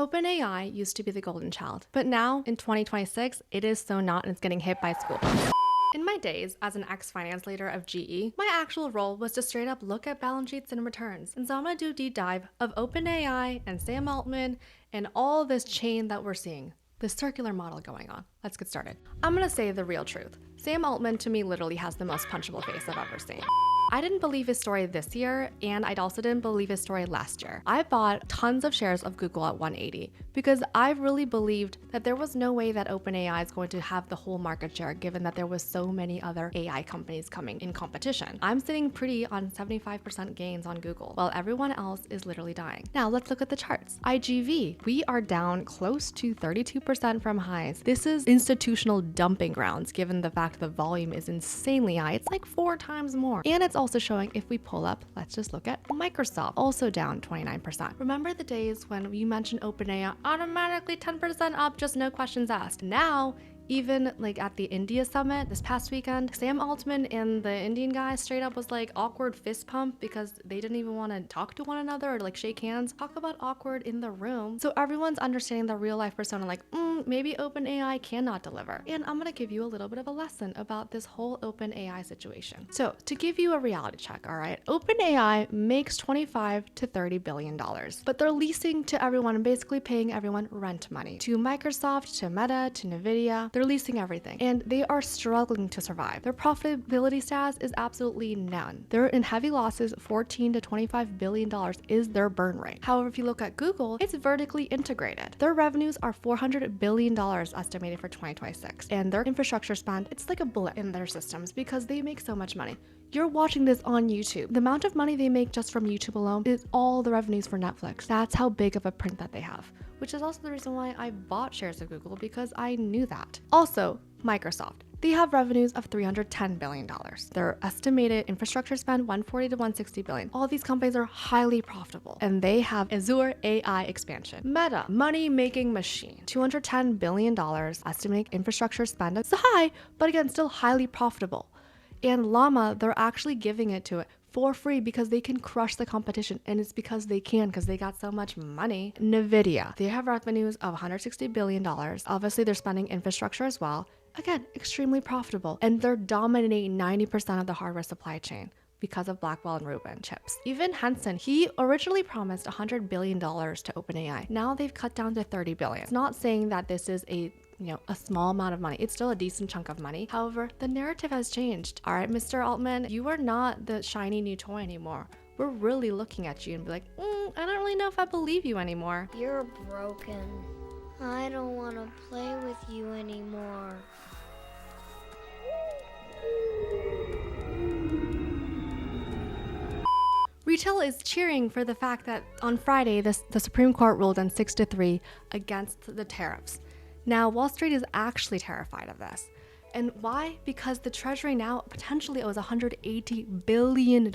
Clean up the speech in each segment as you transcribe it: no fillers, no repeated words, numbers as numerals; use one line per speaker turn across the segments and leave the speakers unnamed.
OpenAI used to be the golden child, but now in 2026, it is so not, and it's getting hit by school bus. In my days as an ex-finance leader of GE, my actual role was to straight up look at balance sheets and returns. And so I'm gonna do a deep dive of OpenAI and Sam Altman and all this chain that we're seeing, this circular model going on. Let's get started. I'm gonna say the real truth. Sam Altman to me literally has the most punchable face I've ever seen. I didn't believe his story this year, and I also didn't believe his story last year. I bought tons of shares of Google at 180 because I really believed that there was no way that OpenAI is going to have the whole market share given that there was so many other AI companies coming in competition. I'm sitting pretty on 75% gains on Google while everyone else is literally dying. Now let's look at the charts. IGV, we are down close to 32% from highs. This is institutional dumping grounds given the fact the volume is insanely high. It's like 4 times more. And it's also showing, if we pull up, let's just look at Microsoft, also down 29%. Remember the days when you mentioned OpenAI, automatically 10% up, just no questions asked. Now, even like at the India summit this past weekend, Sam Altman and the Indian guy straight up was like awkward fist pump because they didn't even want to talk to one another or like shake hands. Talk about awkward in the room. So everyone's understanding the real life persona like, maybe OpenAI cannot deliver. And I'm gonna give you a little bit of a lesson about this whole OpenAI situation. So to give you a reality check, all right, OpenAI makes $25 to $30 billion, but they're leasing to everyone and basically paying everyone rent money. To Microsoft, to Meta, to NVDA, they're leasing everything and they are struggling to survive. Their profitability status is absolutely none. They're in heavy losses. $14 to $25 billion is their burn rate. However, if you look at Google, it's vertically integrated. Their revenues are $400 billion estimated for 2026. And their infrastructure spend, it's like a bullet in their systems because they make so much money. You're watching this on YouTube. The amount of money they make just from YouTube alone is all the revenues for Netflix. That's how big of a print that they have, which is also the reason why I bought shares of Google because I knew that. Also, Microsoft. They have revenues of $310 billion. Their estimated infrastructure spend, $140 to $160 billion. All these companies are highly profitable and they have Azure AI expansion. Meta, money-making machine, $210 billion estimated infrastructure spend. It's high, but again, still highly profitable. And Llama, they're actually giving it to it for free because they can crush the competition, and it's because they can because they got so much money. NVDA, they have revenues of $160 billion. Obviously, they're spending infrastructure as well. Again, extremely profitable, and they're dominating 90% of the hardware supply chain because of Blackwell and Rubin chips. Even Henson, he originally promised $100 billion to OpenAI. Now they've cut down to $30 billion. It's not saying that this is a small amount of money. It's still a decent chunk of money. However, the narrative has changed. All right, Mr. Altman, you are not the shiny new toy anymore. We're really looking at you and be like, I don't really know if I believe you anymore.
You're broken. I don't want to play with you anymore.
Retail is cheering for the fact that on Friday, the Supreme Court ruled on 6-3 against the tariffs. Now, Wall Street is actually terrified of this. And why? Because the Treasury now potentially owes $180 billion in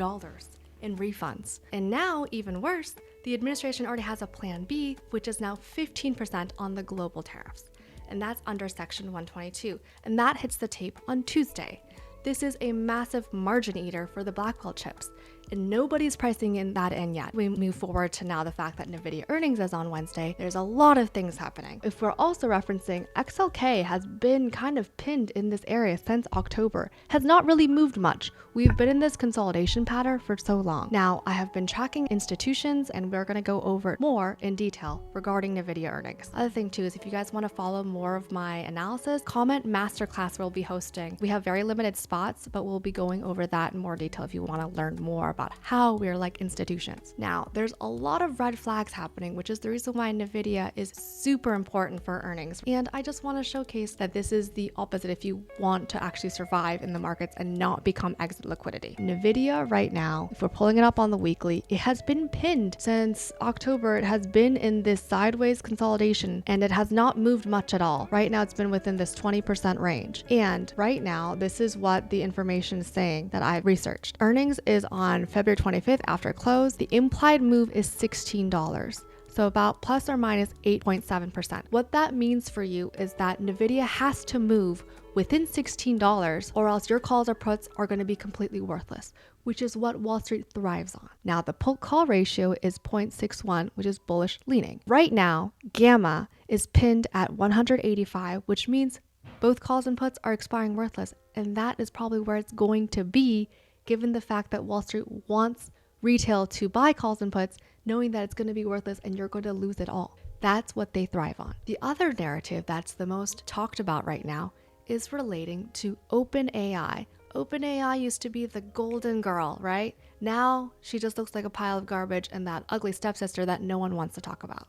refunds. And now, even worse, the administration already has a plan B, which is now 15% on the global tariffs. And that's under Section 122. And that hits the tape on Tuesday. This is a massive margin eater for the Blackwell chips. And nobody's pricing in that in yet. We move forward to now the fact that NVIDIA earnings is on Wednesday. There's a lot of things happening. If we're also referencing, XLK has been kind of pinned in this area since October, has not really moved much. We've been in this consolidation pattern for so long. Now, I have been tracking institutions and we're gonna go over it more in detail regarding NVIDIA earnings. Other thing too is if you guys wanna follow more of my analysis, comment masterclass we'll be hosting. We have very limited spots, but we'll be going over that in more detail if you wanna learn more about how we're like institutions. Now, there's a lot of red flags happening, which is the reason why NVIDIA is super important for earnings. And I just want to showcase that this is the opposite if you want to actually survive in the markets and not become exit liquidity. NVIDIA right now, if we're pulling it up on the weekly, it has been pinned since October. It has been in this sideways consolidation and it has not moved much at all. Right now, it's been within this 20% range. And right now, this is what the information is saying that I researched. Earnings is on February 25th after close. The implied move is $16. So about plus or minus 8.7%. What that means for you is that NVIDIA has to move within $16 or else your calls or puts are going to be completely worthless, which is what Wall Street thrives on. Now, the put call ratio is 0.61, which is bullish leaning. Right now, gamma is pinned at 185, which means both calls and puts are expiring worthless. And that is probably where it's going to be, given the fact that Wall Street wants retail to buy calls and puts, knowing that it's going to be worthless and you're going to lose it all. That's what they thrive on. The other narrative that's the most talked about right now is relating to OpenAI. OpenAI used to be the golden girl, right? Now she just looks like a pile of garbage and that ugly stepsister that no one wants to talk about.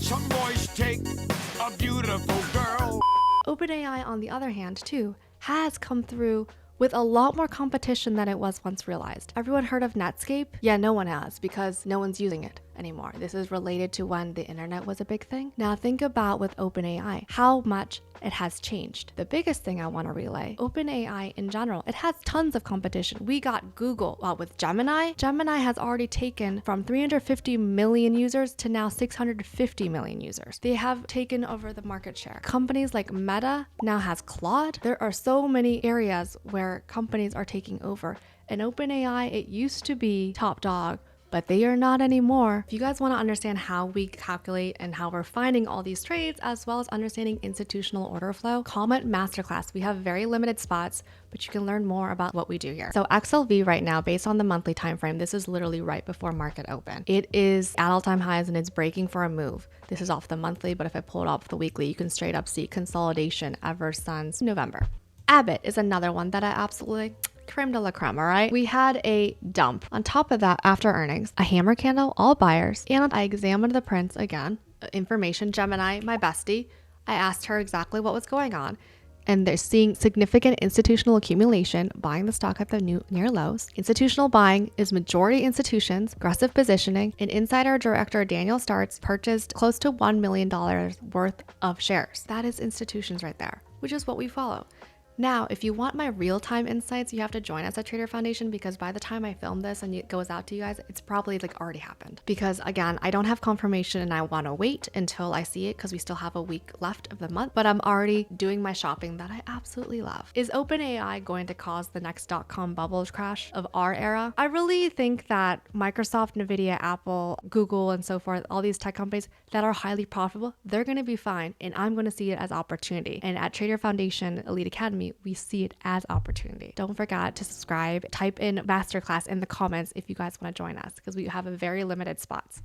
Some boys take a beautiful girl.
OpenAI, on the other hand, too, has come through with a lot more competition than it was once realized. Everyone heard of Netscape? Yeah, no one has, because no one's using it anymore. This is related to when the internet was a big thing. Now think about with OpenAI, how much it has changed. The biggest thing I want to relay, OpenAI in general, it has tons of competition. We got Google with Gemini. Gemini has already taken from 350 million users to now 650 million users. They have taken over the market share. Companies like Meta now has Claude. There are so many areas where companies are taking over. And OpenAI, it used to be top dog, but they are not anymore. If you guys want to understand how we calculate and how we're finding all these trades, as well as understanding institutional order flow, comment masterclass. We have very limited spots, but you can learn more about what we do here. So XLV right now, based on the monthly time frame, this is literally right before market open. It is at all-time highs and it's breaking for a move. This is off the monthly, but if I pull it off the weekly, you can straight up see consolidation ever since November. Abbott is another one that I absolutely creme de la creme, all right? We had a dump. On top of that, after earnings, a hammer candle, all buyers, and I examined the prints again, information, Gemini, my bestie. I asked her exactly what was going on, and they're seeing significant institutional accumulation, buying the stock at the new near lows. Institutional buying is majority institutions, aggressive positioning, and insider director Daniel Starts purchased close to $1 million worth of shares. That is institutions right there, which is what we follow. Now, if you want my real-time insights, you have to join us at Trader Foundation, because by the time I film this and it goes out to you guys, it's probably already happened. Because again, I don't have confirmation and I want to wait until I see it because we still have a week left of the month, but I'm already doing my shopping that I absolutely love. Is OpenAI going to cause the next .com bubble crash of our era? I really think that Microsoft, NVDA, Apple, Google, and so forth, all these tech companies that are highly profitable, they're going to be fine, and I'm going to see it as opportunity. And at Trader Foundation Elite Academy, we see it as opportunity. Don't forget to subscribe, type in masterclass in the comments if you guys want to join us, because we have a very limited spots.